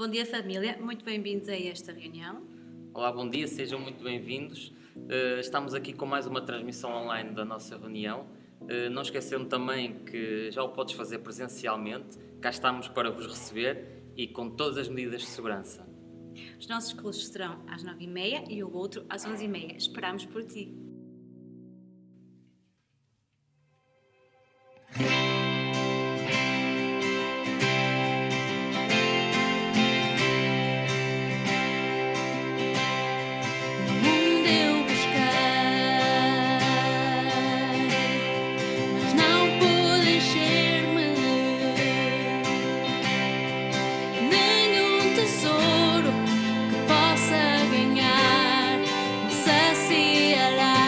Bom dia, família. Muito bem-vindos a esta reunião. Olá, bom dia, sejam muito bem-vindos. Estamos aqui com mais uma transmissão online da nossa reunião. Não esquecendo também que já o podes fazer presencialmente. Cá estamos para vos receber e com todas as medidas de segurança. Os nossos cursos serão às 9h30 e o outro às 11h30. Esperamos por ti. Tesouro que possa ganhar me saciará.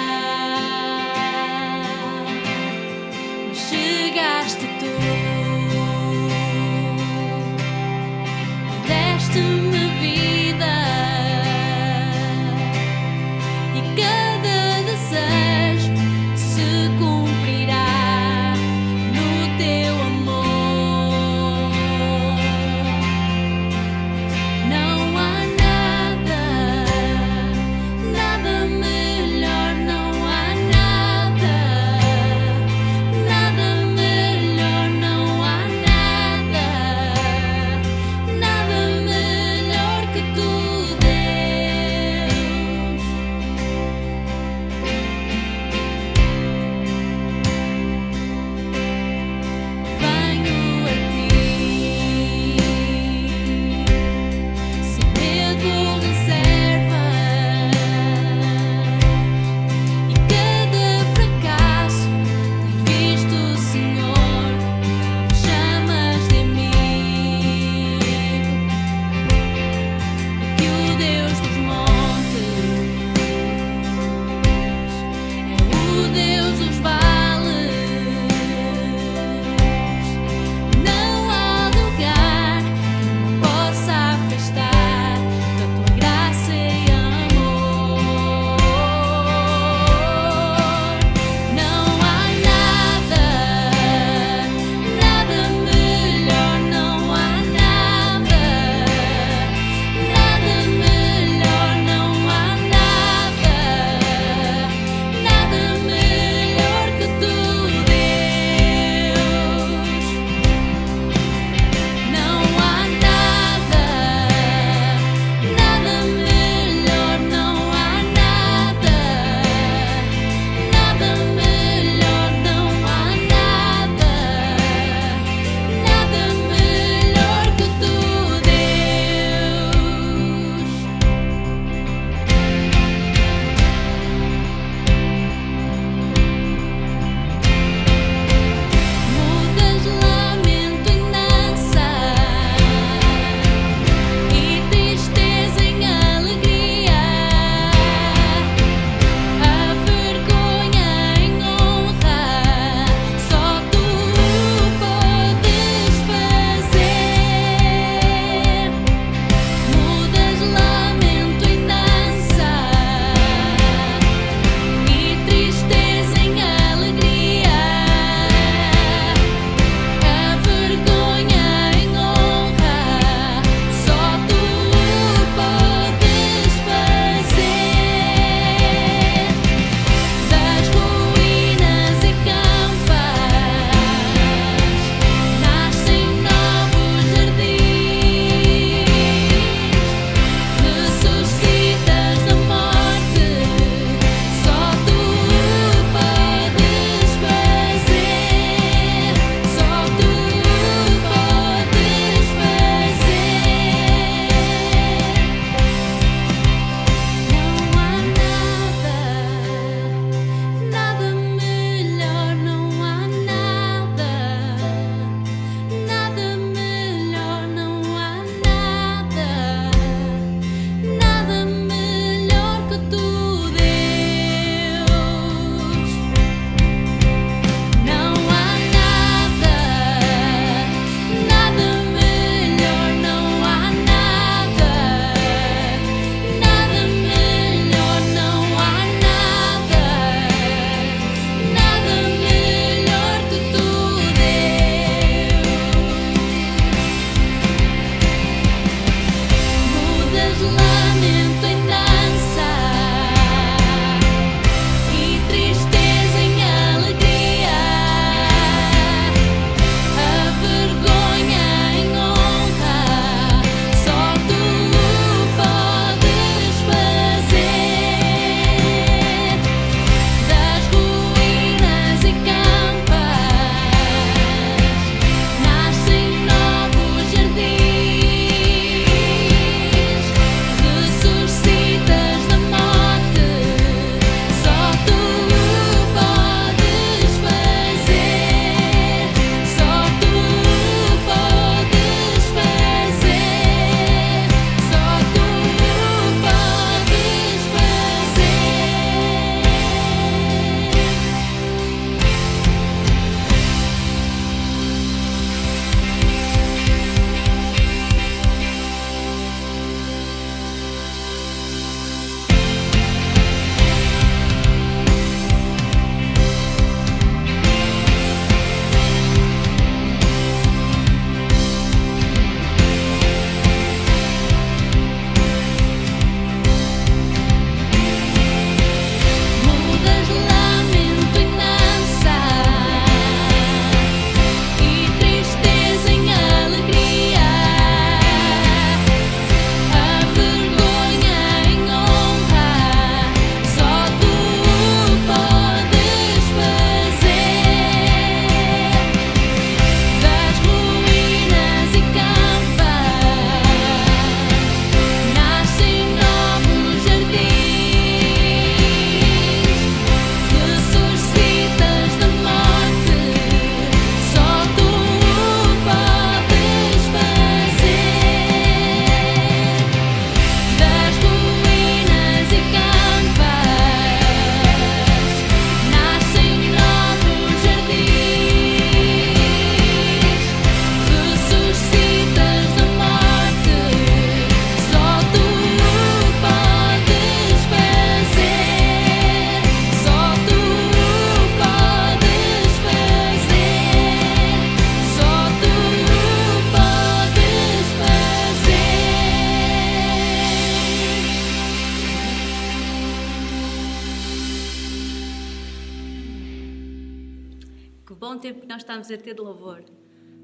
bom tempo que nós estamos a ter de louvor.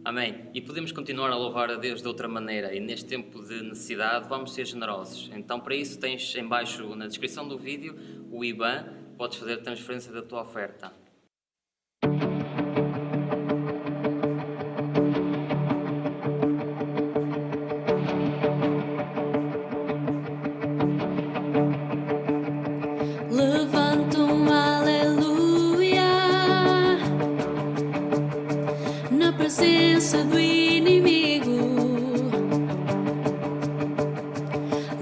Amém. E podemos continuar a louvar a Deus de outra maneira. E neste tempo de necessidade, vamos ser generosos. Então, para isso, tens em baixo, na descrição do vídeo, o IBAN. Podes fazer a transferência da tua oferta. Levanta aleluia na presença do inimigo.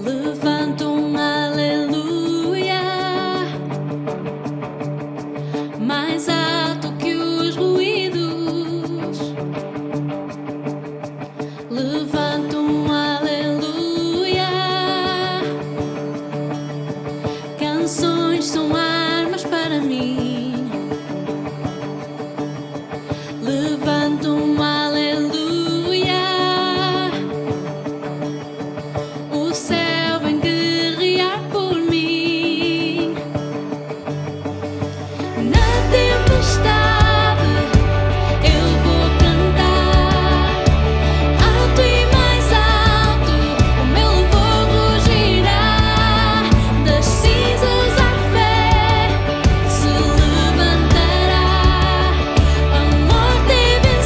Levanta aleluia mais alto que os ruídos. Levanta aleluia. Canções são armas para mim. Levanta aleluia. O céu vem guerrear por mim. Na tempestade eu vou cantar alto e mais alto. O meu louvor rugirá. Das cinzas a fé se levantará. A morte vencerá.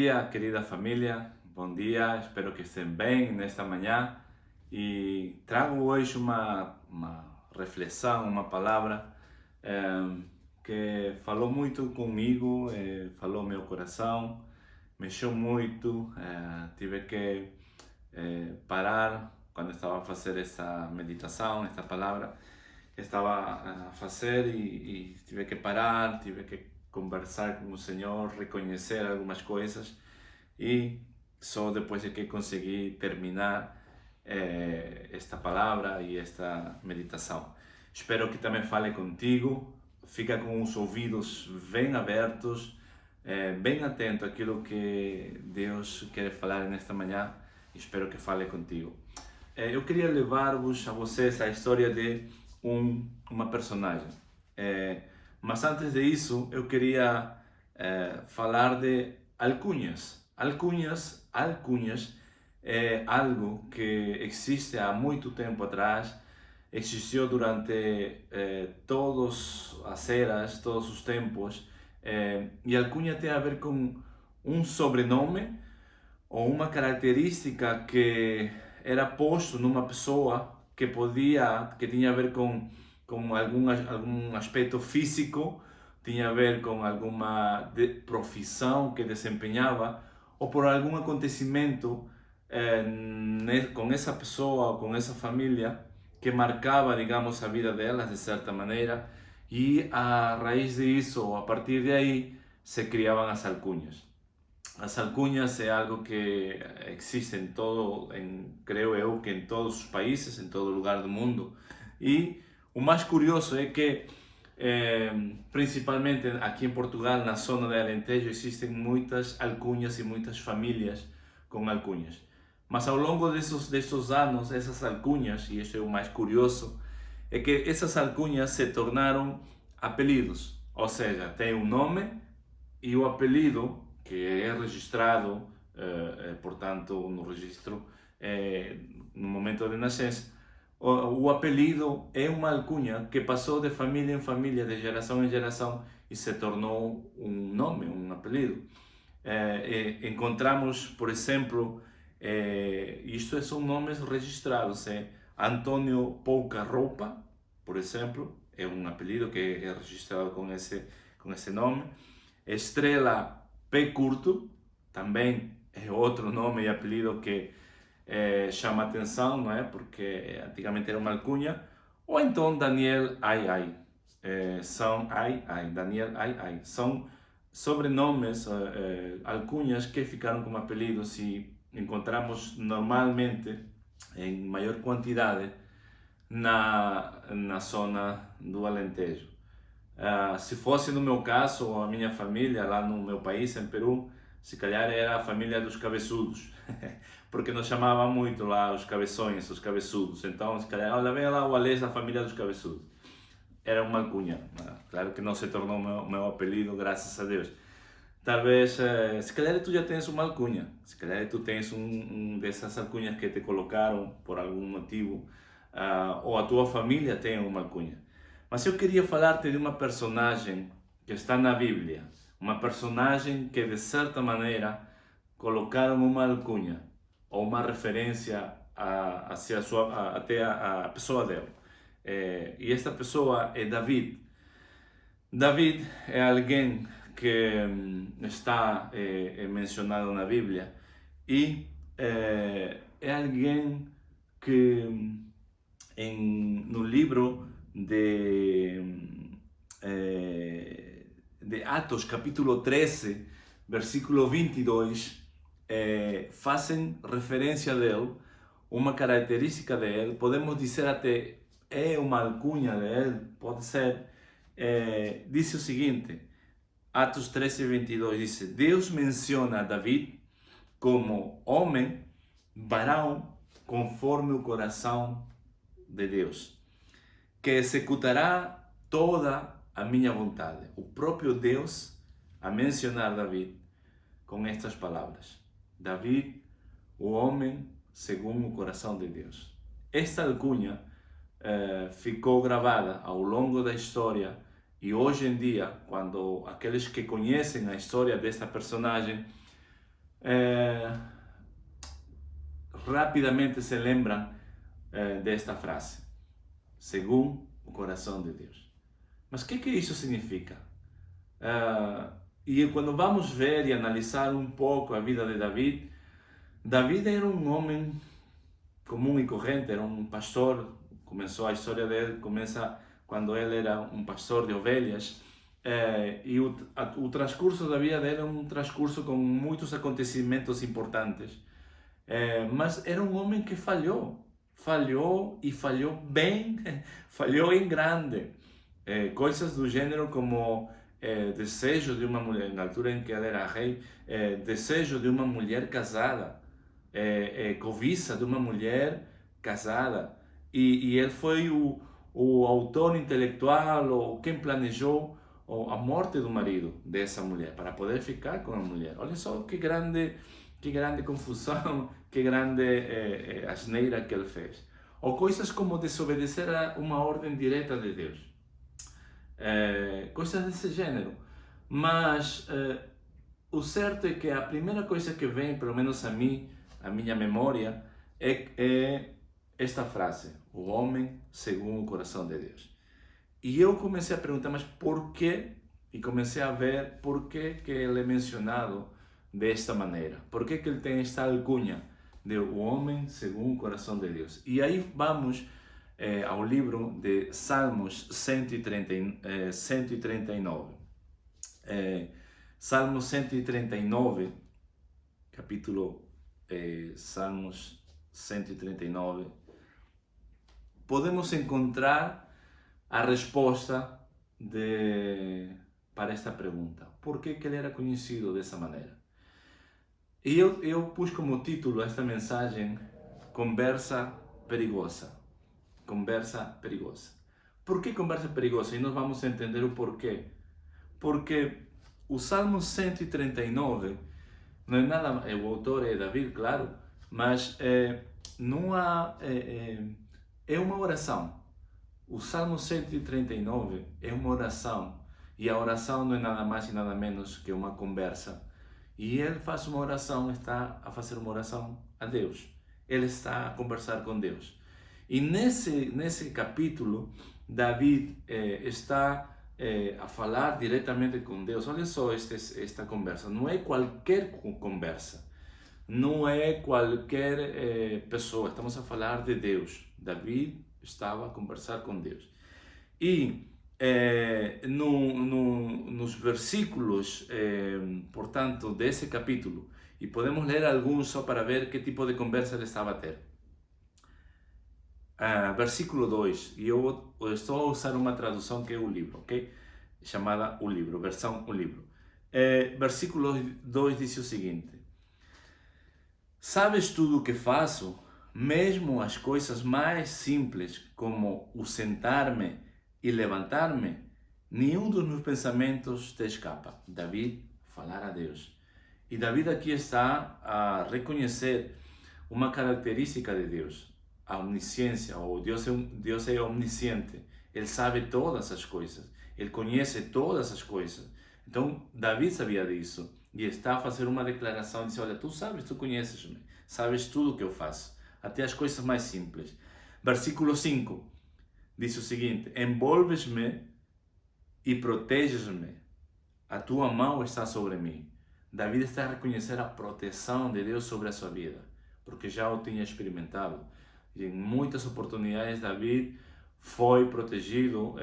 dia, querida família. Bom dia, espero que estejam bem nesta manhã. E trago hoje uma reflexão, uma palavra que falou muito comigo, falou meu coração, mexeu muito. Tive que parar quando estava a fazer essa meditação, esta palavra que estava a fazer e tive que parar, tive que conversar com o Senhor, reconhecer algumas coisas e só depois de que consegui terminar esta palavra e esta meditação. Espero que também fale contigo, fica com os ouvidos bem abertos, bem atento àquilo que Deus quer falar nesta manhã. Espero que fale contigo. Eu queria levar-vos a vocês a história de uma personagem. Mas antes disso, eu queria falar de alcunhas. Alcunhas é algo que existe há muito tempo atrás, existiu durante todas as eras, todos os tempos, e alcunha tem a ver com um sobrenome ou uma característica que era posto numa pessoa que tinha a ver com algum aspecto físico, tinha a ver com alguma profissão que desempenhava ou por algum acontecimento com essa pessoa ou com essa família que marcava, digamos, a vida delas de certa maneira, e a raiz disso, ou a partir de aí, se criavam as alcunhas. As alcunhas é algo que existe creio eu, que em todos os países, em todo lugar do mundo. E o mais curioso é que, principalmente aqui em Portugal, na zona de Alentejo, existem muitas alcunhas e muitas famílias com alcunhas. Mas ao longo desses anos, essas alcunhas, e isso é o mais curioso, é que essas alcunhas se tornaram apelidos. Ou seja, tem um nome e o apelido, que é registrado, portanto, no registro, no momento de nascença, o apelido é uma alcunha que passou de família em família, de geração em geração, e se tornou um nome, um apelido. Encontramos, por exemplo, isto são nomes registrados, Antônio Pouca Roupa, por exemplo, é um apelido que é registrado com esse nome. Estrela Pé Curto, também é outro nome e apelido que chama atenção, não é? Porque antigamente era uma alcunha. Ou então Daniel Ai Ai, Daniel Ai Ai, são sobrenomes, alcunhas que ficaram como apelidos e encontramos normalmente em maior quantidade na zona do Alentejo. Se fosse no meu caso, ou a minha família lá no meu país, em Peru, se calhar era a família dos cabeçudos, porque nos chamava muito lá os cabeções, os cabeçudos. Então, se calhar, olha, vem lá o Alês da família dos cabeçudos. Era uma alcunha. Claro que não se tornou meu apelido, graças a Deus. Talvez, se calhar tu já tens uma alcunha, se calhar tu tens dessas alcunhas que te colocaram por algum motivo, ou a tua família tem uma alcunha. Mas eu queria falar-te de uma personagem que está na Bíblia, uma personagem que de certa maneira colocaram uma alcunha ou uma referência até a pessoa dele. E esta pessoa é David. David é alguém que está mencionado na Bíblia e é alguém que no livro de Atos, capítulo 13, versículo 22, fazem referência dele, uma característica dele, podemos dizer até é uma alcunha dele, pode ser. Diz o seguinte, Atos 13, 22, diz: Deus menciona a David como homem, varão, conforme o coração de Deus, que executará toda a minha vontade. O próprio Deus a mencionar David com estas palavras: David, o homem segundo o coração de Deus. Esta alcunha ficou gravada ao longo da história e hoje em dia, quando aqueles que conhecem a história desta personagem rapidamente se lembram desta frase, segundo o coração de Deus. Mas o que isso significa? E quando vamos ver e analisar um pouco a vida de David, David era um homem comum e corrente, era um pastor. Começou a história dele, começa quando ele era um pastor de ovelhas, e o transcurso da vida dele é um transcurso com muitos acontecimentos importantes, mas era um homem que falhou e falhou bem, falhou em grande, coisas do gênero como desejo de uma mulher, na altura em que ele era rei, desejo de uma mulher casada, cobiça de uma mulher casada, e ele foi o autor intelectual, ou quem planejou a morte do marido dessa mulher, para poder ficar com a mulher. Olha só que grande confusão, que grande asneira que ele fez. Ou coisas como desobedecer a uma ordem direta de Deus. Coisas desse gênero. Mas o certo é que a primeira coisa que vem, pelo menos a mim, a minha memória, é esta frase: o homem segundo o coração de Deus. E eu comecei a perguntar, mas por quê? E comecei a ver por que ele é mencionado desta maneira. Por que ele tem esta alcunha de o homem segundo o coração de Deus? E aí vamos ao livro de Salmos 139. Salmos 139, capítulo Salmos 139, podemos encontrar a resposta para esta pergunta. Por que ele era conhecido dessa maneira? E eu pus como título esta mensagem: Conversa Perigosa. Conversa perigosa. Por que conversa perigosa? E nós vamos entender o porquê. Porque o Salmo 139 não é nada, o autor é David, claro, mas é uma oração. O Salmo 139 é uma oração, e a oração não é nada mais e nada menos que uma conversa. E ele faz uma oração, está a fazer uma oração a Deus. Ele está a conversar com Deus. E nesse capítulo, David está a falar diretamente com Deus. Olha só esta conversa. Não é qualquer conversa. Não é qualquer pessoa. Estamos a falar de Deus. David estava a conversar com Deus. E nos versículos, portanto, desse capítulo, e podemos ler alguns só para ver que tipo de conversa ele estava a ter. Versículo 2, e eu estou a usar uma tradução que é o livro, ok? Chamada o livro, versão o livro. Versículo 2 diz o seguinte: sabes tudo o que faço, mesmo as coisas mais simples, como o sentar-me e levantar-me, nenhum dos meus pensamentos te escapa. David falar a Deus. E David aqui está a reconhecer uma característica de Deus, a omnisciência, ou Deus é omnisciente. Ele sabe todas as coisas, ele conhece todas as coisas. Então David sabia disso e está a fazer uma declaração e diz: olha, tu sabes, tu conheces-me, sabes tudo o que eu faço, até as coisas mais simples. Versículo 5 diz o seguinte: envolves-me e proteges-me, a tua mão está sobre mim. David está a reconhecer a proteção de Deus sobre a sua vida, porque já o tinha experimentado. E em muitas oportunidades David foi protegido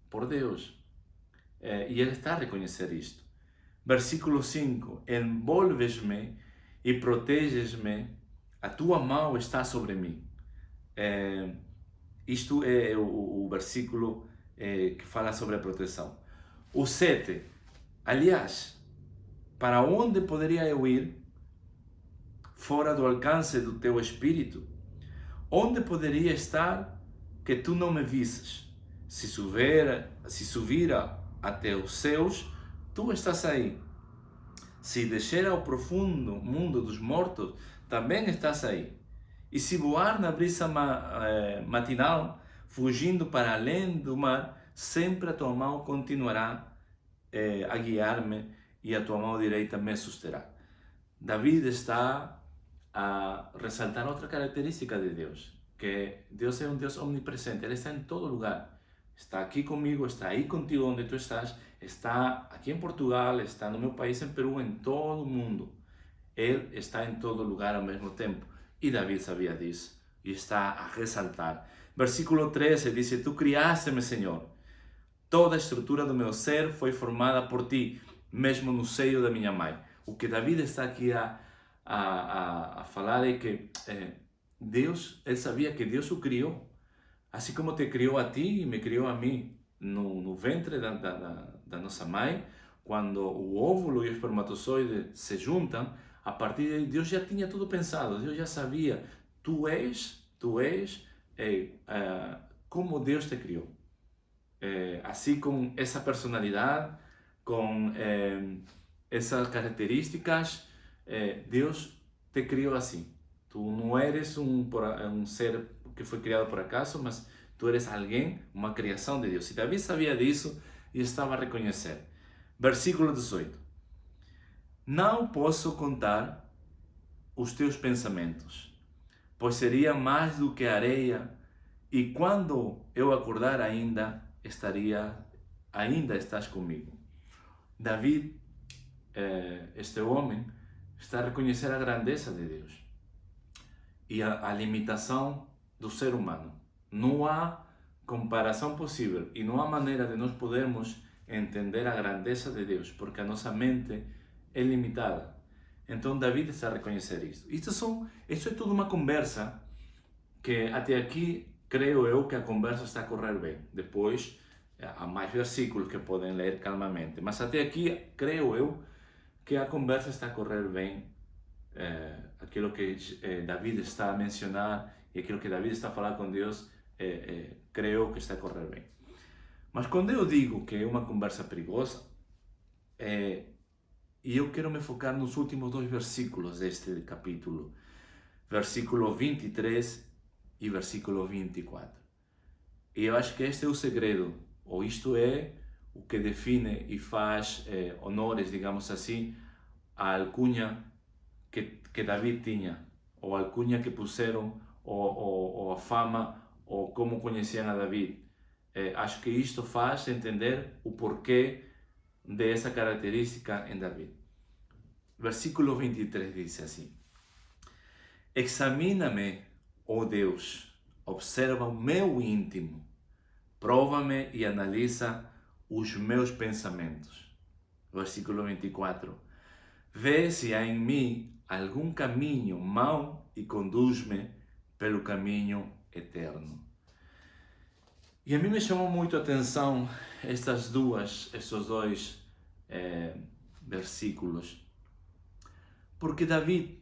por Deus. E ele está a reconhecer isto. Versículo 5: envolves-me e proteges-me, a tua mão está sobre mim. Isto é o versículo que fala sobre a proteção. O 7, aliás, para onde poderia eu ir fora do alcance do teu espírito? Onde poderia estar que tu não me visses? Se subira até os céus, tu estás aí. Se descer ao profundo mundo dos mortos, também estás aí. E se voar na brisa matinal, fugindo para além do mar, sempre a tua mão continuará a guiar-me e a tua mão direita me susterá. David está a resaltar outra característica de Deus, que Deus é um Deus omnipresente, Ele está em todo lugar. Está aqui comigo, está aí contigo onde tu estás, está aqui em Portugal, está no meu país, em Peru, em todo o mundo. Ele está em todo lugar ao mesmo tempo. E David sabia disso e está a ressaltar. Versículo 13 diz: Tu criaste-me, Senhor. Toda a estrutura do meu ser foi formada por ti, mesmo no seio da minha mãe. O que David está aqui a falar é que Deus, ele sabia que Deus o criou. Assim como te criou a ti e me criou a mim no ventre da nossa mãe, quando o óvulo e o espermatozoide se juntam, a partir daí Deus já tinha tudo pensado, Deus já sabia, tu és como Deus te criou. Assim com essa personalidade, com essas características, Deus te criou assim. Tu não eres um ser que foi criado por acaso, mas tu eres alguém, uma criação de Deus. E Davi sabia disso e estava a reconhecer. Versículo 18. Não posso contar os teus pensamentos, pois seria mais do que areia, e quando eu acordar ainda estás comigo. Davi, este homem, está a reconhecer a grandeza de Deus e a limitação do ser humano. Não há comparação possível e não há maneira de nós podermos entender a grandeza de Deus, porque a nossa mente é limitada. Então David está a reconhecer isso. Isso é tudo uma conversa que até aqui creio eu que a conversa está a correr bem. Depois há mais versículos que podem ler calmamente, mas até aqui creio eu que a conversa está a correr bem. Aquilo que David está a mencionar e aquilo que David está a falar com Deus, creio que está a correr bem. Mas quando eu digo que é uma conversa perigosa, e eu quero me focar nos últimos 2 versículos deste capítulo, versículo 23 e versículo 24. E eu acho que este é o segredo, ou isto é o que define e faz honores, digamos assim, à alcunha que David tinha, ou a alcunha que puseram, ou a fama, ou como conheciam a David. Acho que isto faz entender o porquê dessa característica em David. Versículo 23 diz assim: Examina-me, ó Deus, observa o meu íntimo, prova-me e analisa os meus pensamentos. Versículo 24: Vê se há em mim algum caminho mau e conduz-me pelo caminho eterno. E a mim me chamou muito a atenção estes dois versículos, porque David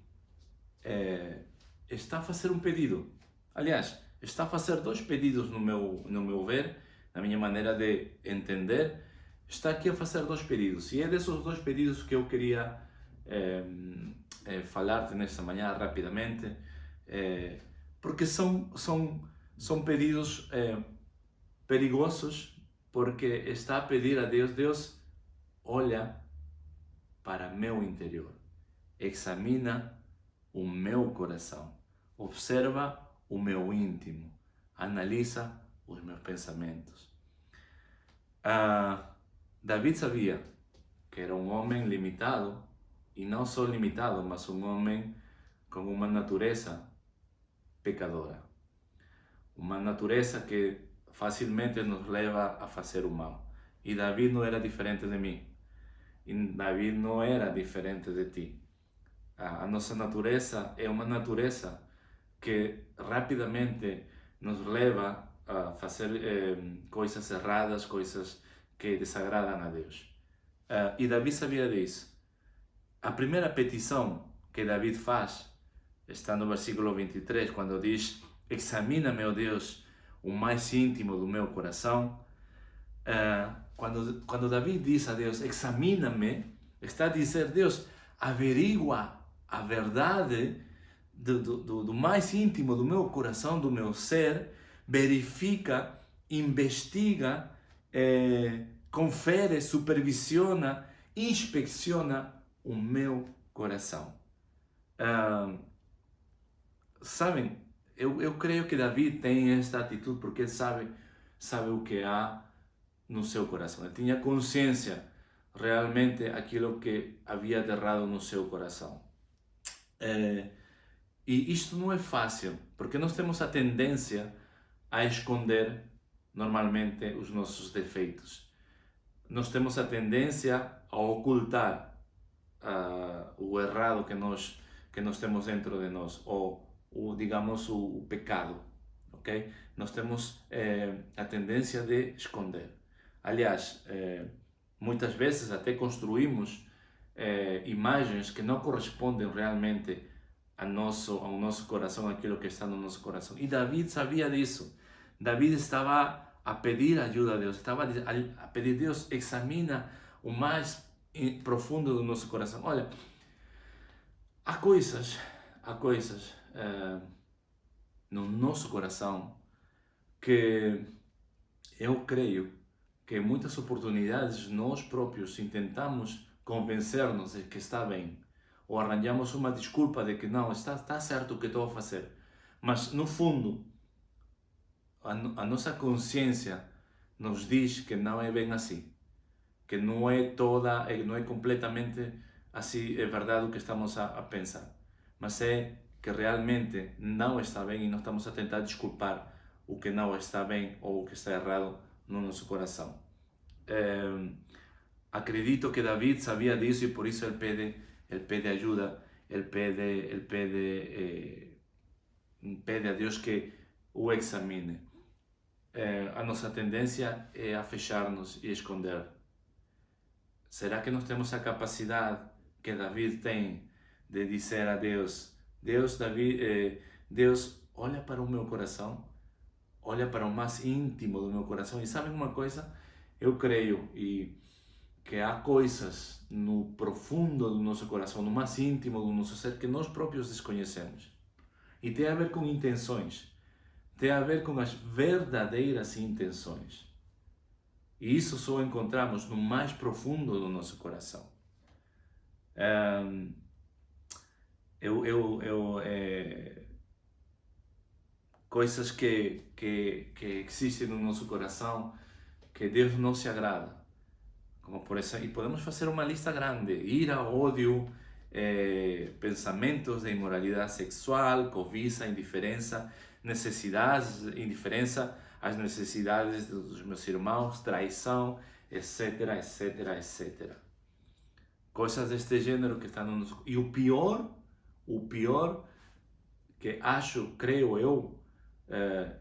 está a fazer um pedido. Aliás, está a fazer 2 pedidos no meu ver, na minha maneira de entender. Está aqui a fazer 2 pedidos, e é desses 2 pedidos que eu queria falar-te nesta manhã rapidamente, porque são pedidos perigosos, porque está a pedir a Deus: Deus, olha para meu interior, examina o meu coração, observa o meu íntimo, analisa os meus pensamentos. David sabia que era um homem limitado, e não só limitado, mas um homem com uma natureza pecadora, uma natureza que facilmente nos leva a fazer o mal. E David não era diferente de mim, e David não era diferente de ti. A nossa natureza é uma natureza que rapidamente nos leva a fazer coisas erradas, coisas que desagradam a Deus. E David sabia disso. A primeira petição que David faz está no versículo 23, quando diz: Examina-me, ó Deus, o mais íntimo do meu coração. Quando David diz a Deus: examina-me, está a dizer: Deus, averigua a verdade do mais íntimo do meu coração, do meu ser, verifica, investiga, confere, supervisiona, inspeciona o meu coração. Ah, sabem, eu creio que Davi tem esta atitude porque ele sabe o que há no seu coração. Ele tinha consciência realmente aquilo que havia de errado no seu coração. E isto não é fácil, porque nós temos a tendência a esconder normalmente os nossos defeitos. Nós temos a tendência a ocultar o errado que nós temos dentro de nós, ou digamos o pecado, ok? Nós temos a tendência de esconder. Aliás, muitas vezes até construímos imagens que não correspondem realmente ao nosso coração, aquilo que está no nosso coração. E Davi sabia disso. Davi estava a pedir ajuda a Deus, estava a pedir a Deus, examina o mais profundo do nosso coração. Olha, há coisas no nosso coração que eu creio que em muitas oportunidades nós próprios intentamos convencer-nos de que está bem, ou arranjamos uma desculpa de que não, está certo o que estou a fazer, mas no fundo a nossa consciência nos diz que não é bem assim, que não é completamente assim, é verdade o que estamos a pensar, mas é que realmente não está bem e nós estamos a tentar desculpar o que não está bem ou o que está errado no nosso coração. Acredito que David sabia disso e por isso ele pede ajuda, ele pede a Deus que o examine. A nossa tendência é a fechar-nos e esconder. Será que nós temos a capacidade que David tem de dizer a Deus, Deus, olha para o meu coração, olha para o mais íntimo do meu coração, e sabem uma coisa? Eu creio que há coisas no profundo do nosso coração, no mais íntimo do nosso ser, que nós próprios desconhecemos. E tem a ver com intenções, tem a ver com as verdadeiras intenções. E isso só encontramos no mais profundo do nosso coração. Coisas que existem no nosso coração que Deus não se agrada, como por exemplo, e podemos fazer uma lista grande: ira, ódio, pensamentos de imoralidade sexual, cobiça, indiferença, necessidades, indiferença às necessidades dos meus irmãos, traição, etc, etc, etc. Coisas deste gênero que estão no nosso... E o pior que creio eu,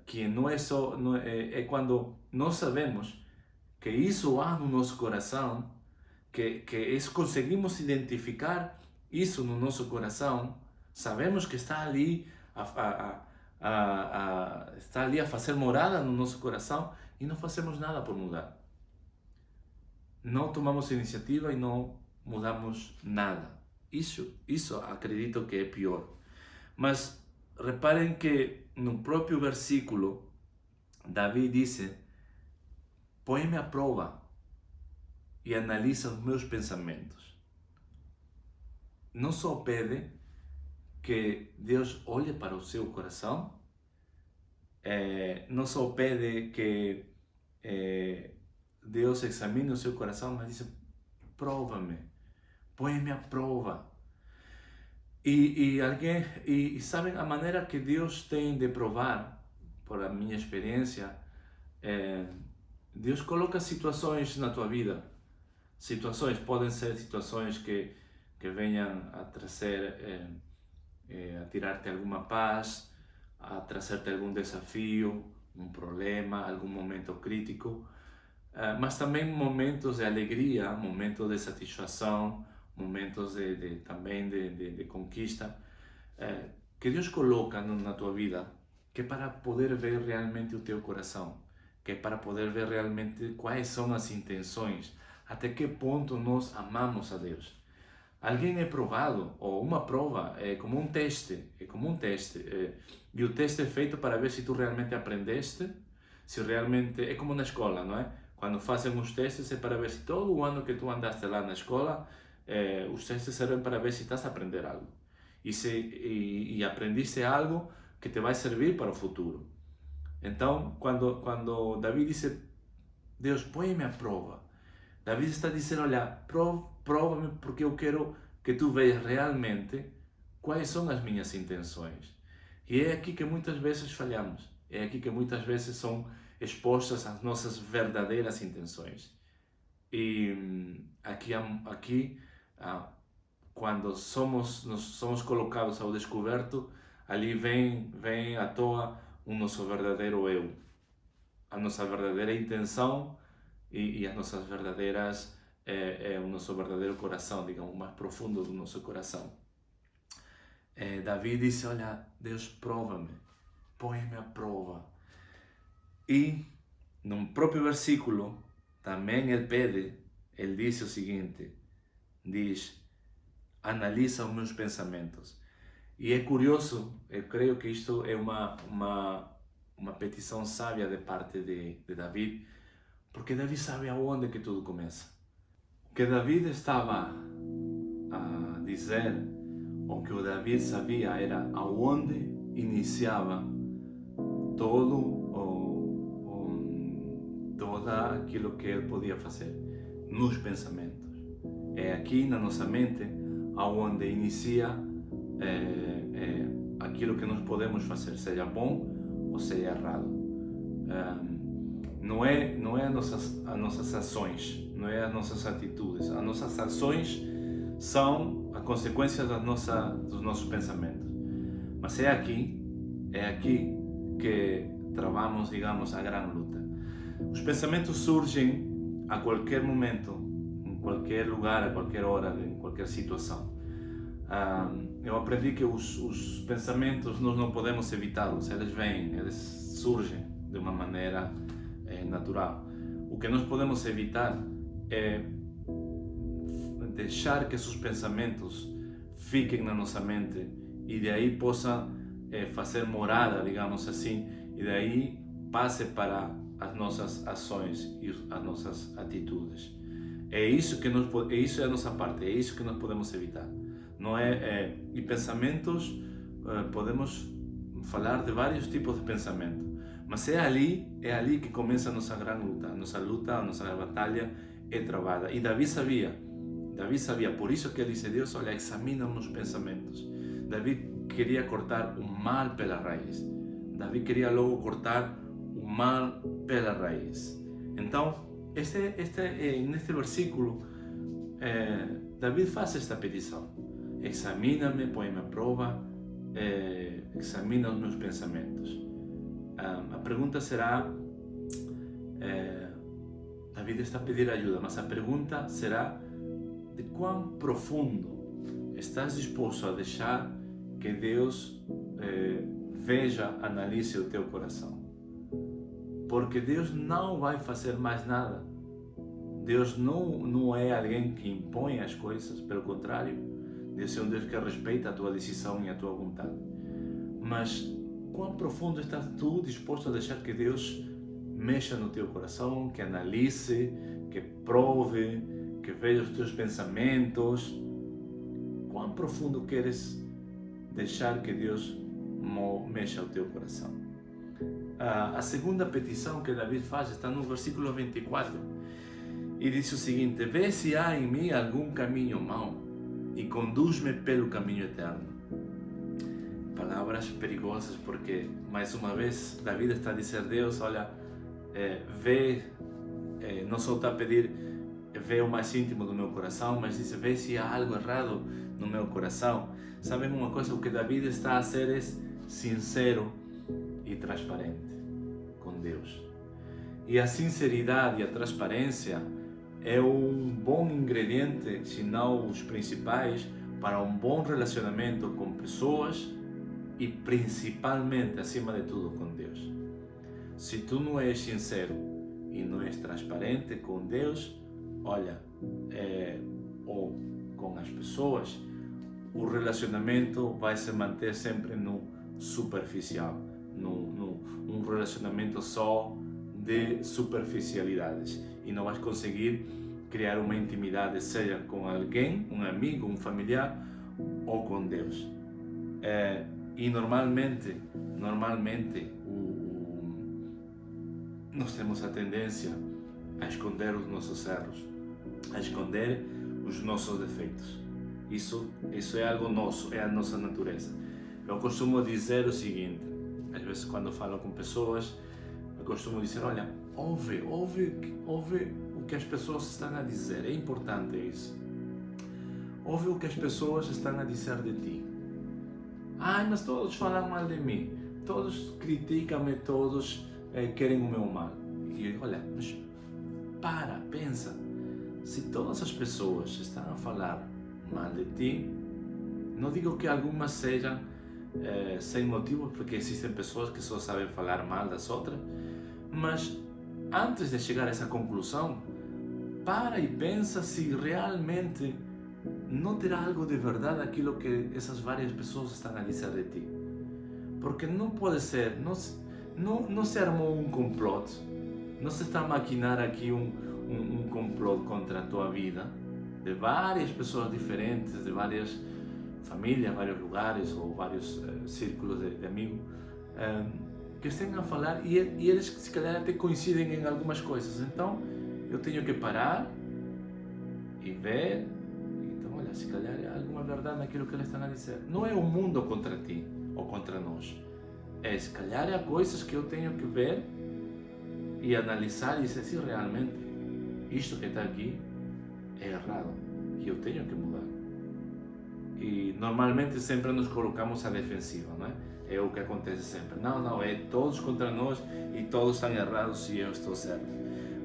que não é só, é quando nós sabemos que isso há no nosso coração, que conseguimos identificar isso no nosso coração, sabemos que está ali está ali a fazer morada no nosso coração e não fazemos nada por mudar. Não tomamos iniciativa e não mudamos nada. Isso acredito que é pior. Mas reparem que no próprio versículo, Davi disse: põe-me à prova e analisa os meus pensamentos. Não só pede que Deus olhe para o seu coração, não só pede que Deus examine o seu coração, mas diz: prova-me, põe-me à prova. E sabem, a maneira que Deus tem de provar, por a minha experiência, Deus coloca situações na tua vida. Situações, podem ser situações que venham a trazer, a tirar-te alguma paz, a trazer-te algum desafio, um problema, algum momento crítico, mas também momentos de alegria, momentos de satisfação, momentos também de conquista, que Deus coloca na tua vida, que é para poder ver realmente o teu coração, que é para poder ver realmente quais são as intenções, até que ponto nós amamos a Deus. Alguém é provado, ou uma prova, é como um teste, e o teste é feito para ver se tu realmente aprendeste, se realmente, é como na escola, não é? Quando fazem os testes é para ver se todo o ano que tu andaste lá na escola, os testes servem para ver se estás a aprender algo. e aprendiste algo que te vai servir para o futuro. Então, quando Davi disse, Deus, põe-me à prova, Davi está dizendo, olha, prova-me porque eu quero que tu vejas realmente quais são as minhas intenções. E é aqui que muitas vezes falhamos, é aqui que muitas vezes são expostas as nossas verdadeiras intenções. E aqui quando nós somos colocados ao descoberto, ali vem à toa o nosso verdadeiro eu, a nossa verdadeira intenção e as nossas verdadeiras, o nosso verdadeiro coração, digamos, mais profundo do nosso coração. Davi disse, olha, Deus, prova-me, põe-me à prova. E no próprio versículo, também ele diz o seguinte, diz, analisa os meus pensamentos. E é curioso, eu creio que isto é uma petição sábia de parte de Davi, porque Davi sabe aonde que tudo começa. O que Davi estava a dizer, o que o Davi sabia era aonde iniciava todo aquilo que ele podia fazer, nos pensamentos. É aqui na nossa mente aonde inicia aquilo que nós podemos fazer, seja bom ou seja errado. Não é as nossas ações, não é as nossas atitudes. As nossas ações são a consequência dos nossos pensamentos. Mas é aqui que travamos, digamos, a grande luta. Os pensamentos surgem a qualquer momento, em qualquer lugar, a qualquer hora, em qualquer situação. Eu aprendi que os pensamentos nós não podemos evitá-los, eles vêm, eles surgem de uma maneira natural. O que nós podemos evitar é deixar que esses pensamentos fiquem na nossa mente e de aí possam fazer morada, digamos assim, e daí passe para as nossas ações e as nossas atitudes. Isso é a nossa parte, é isso que nós podemos evitar. Não e pensamentos, podemos falar de vários tipos de pensamento, mas é ali que começa a nossa grande luta, a nossa batalha é travada. E Davi sabia, por isso que ele disse, Deus, olha, examina os meus pensamentos. Davi queria cortar o mal pela raiz. Davi queria logo cortar o mal pela raiz. Então, neste versículo, Davi faz esta petição. Examina-me, põe-me à prova, examina os meus pensamentos. A pergunta será, Davi está a pedir ajuda, mas a pergunta será de quão profundo estás disposto a deixar que Deus veja, analise o teu coração. Porque Deus não vai fazer mais nada. Deus não é alguém que impõe as coisas, pelo contrário, Deus é um Deus que respeita a tua decisão e a tua vontade. Mas quão profundo estás tu disposto a deixar que Deus mexa no teu coração, que analise, que prove, que veja os teus pensamentos? Quão profundo queres deixar que Deus mexa o teu coração? A segunda petição que Davi faz está no versículo 24 e diz o seguinte: vê se há em mim algum caminho mau e conduz-me pelo caminho eterno. Palavras perigosas, porque mais uma vez Davi está a dizer, Deus, olha, não só está a pedir, vê o mais íntimo do meu coração, mas diz, vê se há algo errado no meu coração. Sabem uma coisa, o que Davi está a ser é sincero e transparente com Deus. E a sinceridade e a transparência é um bom ingrediente, se não os principais, para um bom relacionamento com pessoas e principalmente, acima de tudo, com Deus. Se tu não és sincero e não és transparente com Deus, olha, ou com as pessoas, o relacionamento vai se manter sempre no superficial, num relacionamento só de superficialidades, e não vais conseguir criar uma intimidade, seja com alguém, um amigo, um familiar ou com Deus. E normalmente nós temos a tendência a esconder os nossos erros, a esconder os nossos defeitos. Isso é algo nosso, é a nossa natureza. Eu costumo dizer o seguinte, às vezes quando falo com pessoas, eu costumo dizer, olha, ouve o que as pessoas estão a dizer, é importante isso. Ouve o que as pessoas estão a dizer de ti. Mas todos falam mal de mim, todos criticam-me, todos querem o meu mal. E olha, mas pensa, se todas as pessoas estão a falar mal de ti, não digo que algumas sejam sem motivo, porque existem pessoas que só sabem falar mal das outras, mas antes de chegar a essa conclusão, para e pensa se realmente não terá algo de verdade aquilo que essas várias pessoas estão a dizer de ti. Porque não pode ser, não se armou um complot, não se está a maquinar aqui um complot contra a tua vida, de várias pessoas diferentes, de várias famílias, vários lugares ou vários círculos de amigos, que estão a falar e eles se calhar até coincidem em algumas coisas. Então eu tenho que parar e ver. Então, olha, se calhar há alguma verdade naquilo que eles estão a dizer. Não é o mundo contra ti ou contra nós. Se calhar há coisas que eu tenho que ver e analisar e dizer se realmente isto que está aqui é errado e eu tenho que mudar. E normalmente sempre nos colocamos à defensiva, não é? É o que acontece sempre. Não, é todos contra nós e todos estão errados e eu estou certo.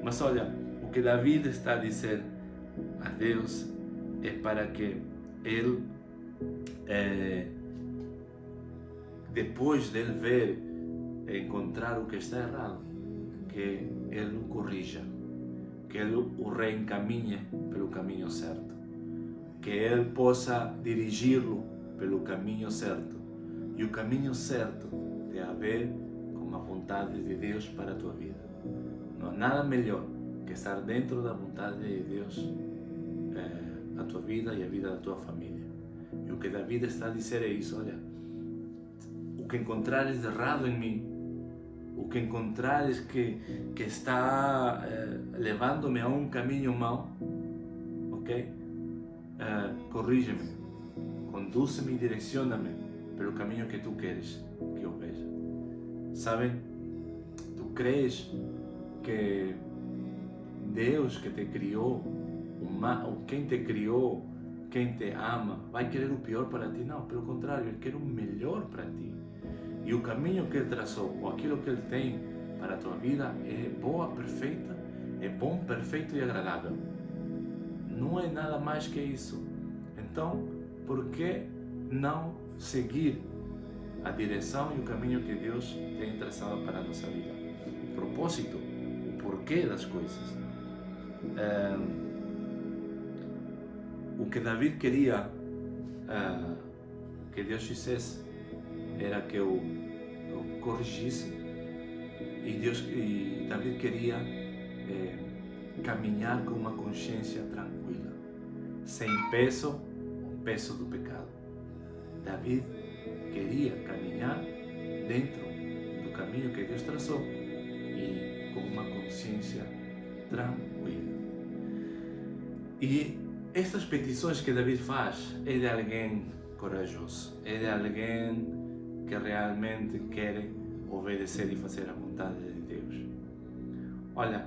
Mas olha, o que David está a dizer a Deus é para que ele, depois de ele ver, encontrar o que está errado, que ele o corrija, que ele o reencaminhe pelo caminho certo, que ele possa dirigi-lo pelo caminho certo. E o caminho certo tem a ver com a vontade de Deus para a tua vida. Não há nada melhor que estar dentro da vontade de Deus, a tua vida e a vida da tua família. E o que David está a dizer é isso, olha, o que encontrares de errado em mim, o que encontrares que está levando-me a um caminho mau, ok? Corrige-me, conduz-me e direciona-me pelo caminho que tu queres que eu veja. Sabem, tu crees que Deus que te criou, quem te criou, quem te ama, vai querer o pior para ti? Não, pelo contrário, Ele quer o melhor para ti. E o caminho que Ele traçou, ou aquilo que Ele tem para a tua vida, é boa, perfeita, é bom, perfeito e agradável. Não é nada mais que isso. Então, por que não seguir a direção e o caminho que Deus tem traçado para a nossa vida? O propósito, o porquê das coisas. O que David queria que Deus fizesse era que eu corrigisse, e David queria caminhar com uma consciência tranquila, sem o peso do pecado. David queria caminhar dentro do caminho que Deus traçou e com uma consciência tranquila. E estas petições que David faz é de alguém corajoso, é de alguém que realmente quer obedecer e fazer a vontade de Deus. Olha,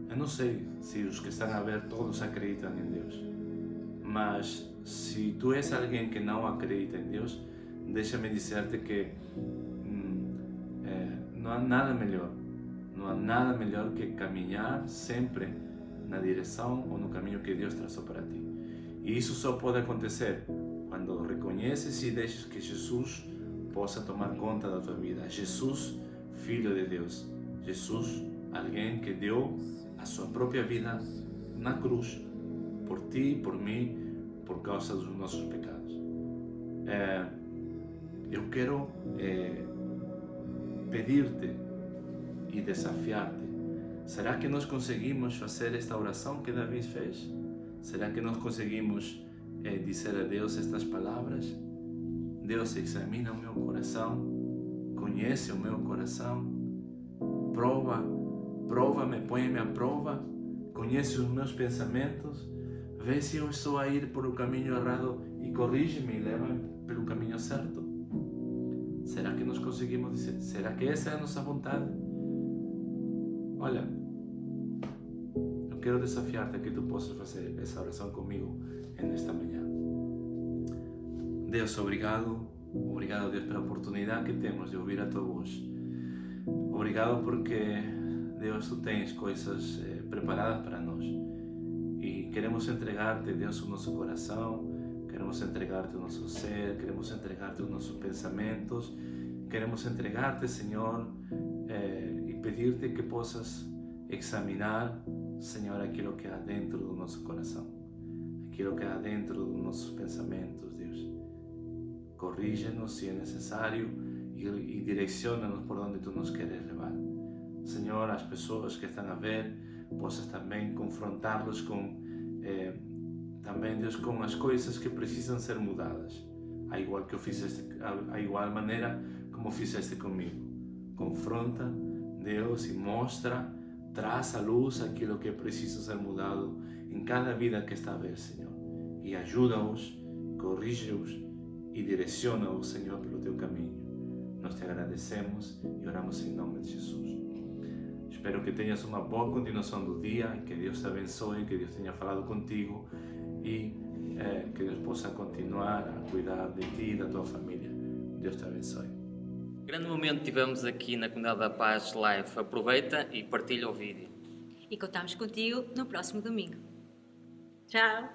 eu não sei se os que estão a ver todos acreditam em Deus, mas se tu és alguém que não acredita em Deus, deixa-me dizer-te que não há nada melhor que caminhar sempre na direção ou no caminho que Deus traçou para ti. E isso só pode acontecer quando reconheces e deixas que Jesus possa tomar conta da tua vida. Jesus, Filho de Deus. Jesus, alguém que deu a sua própria vida na cruz, por ti, por mim, por causa dos nossos pecados. Eu quero pedir-te e desafiar-te. Será que nós conseguimos fazer esta oração que Davi fez? Será que nós conseguimos dizer a Deus estas palavras. Deus examina o meu coração, conhece o meu coração, prova-me, põe-me à prova, conhece os meus pensamentos, vê se eu estou a ir por o caminho errado e corrige-me e leva-me pelo caminho certo. Será que nós conseguimos dizer? Será que essa é a nossa vontade? Olha, eu quero desafiar-te a que tu possas fazer essa oração comigo nesta manhã. Deus, obrigado Deus pela oportunidade que temos de ouvir a tua voz. Obrigado porque, Deus, tu tens coisas preparadas para nós e queremos entregar-te, Deus, o nosso coração, queremos entregar-te o nosso ser, queremos entregar-te os nossos pensamentos, queremos entregar-te, Senhor, e pedir-te que possas examinar, Senhor, aquilo que há dentro do nosso coração, aquilo que há dentro dos nossos pensamentos, Deus. Corrige-nos se é necessário e direciona-nos por onde tu nos queres levar. Senhor, as pessoas que estão a ver, possas também confrontá-los com, também, Deus, com as coisas que precisam ser mudadas, a igual maneira como fizeste comigo. Confronta, Deus, e mostra, traz à luz aquilo que precisa ser mudado em cada vida que está a ver, Senhor. E ajuda-os, corrige-os e direciona-os, Senhor, pelo teu caminho. Nós te agradecemos e oramos em nome de Jesus. Espero que tenhas uma boa continuação do dia, que Deus te abençoe, que Deus tenha falado contigo e que Deus possa continuar a cuidar de ti e da tua família. Deus te abençoe. Grande momento tivemos aqui na Comunidade da Paz Live. Aproveita e partilha o vídeo. E contamos contigo no próximo domingo. Tchau!